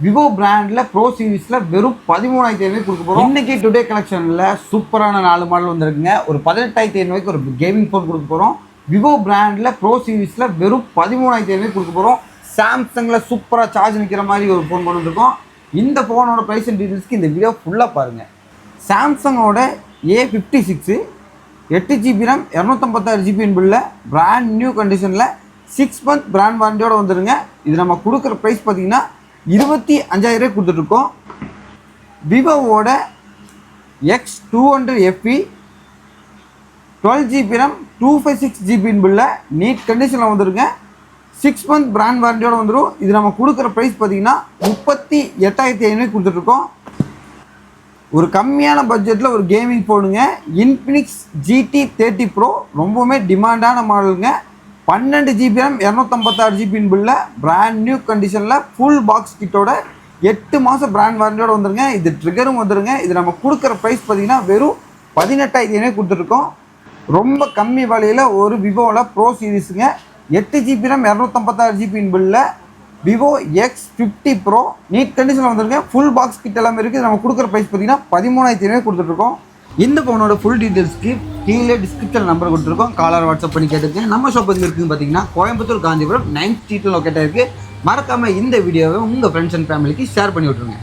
Vivo பிராண்டில் bro சீரிஸில் வெறும் 13,500 கொடுக்க போகிறோம். இன்றைக்கி டுடே கலெக்ஷனில் சூப்பரான 4 மாடல் வந்துருக்குங்க. ஒரு 18,500 ஒரு கேமிங் ஃபோன் கொடுக்க போகிறோம். விவோ பிராண்டில் ப்ரோ சீரிஸில் வெறும் 13,500 கொடுக்க போகிறோம். சாம்சங்கில் சூப்பராக சார்ஜ் நிற்கிற மாதிரி ஒரு ஃபோன் கொண்டு வந்திருக்கோம். இந்த ஃபோனோட ப்ரைஸ் அண்ட் டீட்டெயில்ஸ்க்கு இந்த வீடியோ ஃபுல்லாக பாருங்கள். சாம்சங்கோட A56 8GB RAM 256GB பில்ல பிராண்ட் நியூ கண்டிஷனில் 6 month பிராண்ட் வாரண்டியோடு வந்துடுங்க. இது நம்ம கொடுக்குற ப்ரைஸ் பார்த்திங்கன்னா 25,000 கொடுத்துட்ருக்கோம். விவோவோட X200 FE 12GB RAM 256GB பில்ல நீட் கண்டிஷனில் வந்துடுங்க. 6 month பிராண்ட் வாரண்டியோடு வந்துடும். இது நம்ம கொடுக்குற ப்ரைஸ் பார்த்திங்கன்னா 38,500 கொடுத்துட்ருக்கோம். ஒரு கம்மியான பட்ஜெட்டில் ஒரு கேமிங் ஃபோனுங்க. இன்ஃபினிக்ஸ் GT 30 Pro ரொம்பவுமே டிமாண்டான மாடலுங்க. 12GB RAM 256GB பில்ல பிராண்ட் நியூ கண்டிஷனில் ஃபுல் பாக்ஸ் கிட்டோட 8 மாதம் பிராண்ட் வாரண்டியோடு வந்துருங்க. இது ட்ரிகரும் வந்துருங்க. இது நம்ம கொடுக்குற ப்ரைஸ் பார்த்திங்கன்னா வெறும் 18,000 கொடுத்துருக்கோம். ரொம்ப கம்மி விலையில் ஒரு விவோவில் ப்ரோ சீரிஸுங்க. 8GB RAM 256GB பில்ல விவோ X50 Pro நீட் கண்டிஷனில் வந்துருங்க. ஃபுல் பாக்ஸ் கிட்ட எல்லாமே இருக்குது. நம்ம கொடுக்குற ப்ரைஸ் பார்த்திங்கன்னா 13,000 கொடுத்துட்ருக்கோம். இந்த ஃபோனோட ஃபுல் டீட்டெயில்ஸ்க்கு கீழே டிஸ்கிரிப்ஷன் நம்பர் கொடுத்துருக்கோம். காலர் வாட்ஸ்அப் பண்ணி கேட்டுருக்கேன். நம்ம ஷாப் எதுக்கு இருக்குதுன்னு பார்த்தீங்கன்னா கோயம்புத்தூர் காந்திபுரம் 9th ஸ்ட்ரீட்டில் லொக்கேட்டாக இருக்குது. மறக்காமல் இந்த வீடியோவை உங்கள் ஃப்ரெண்ட்ஸ் அண்ட் ஃபேமிலிக்கு ஷேர் பண்ணி விட்ருங்க.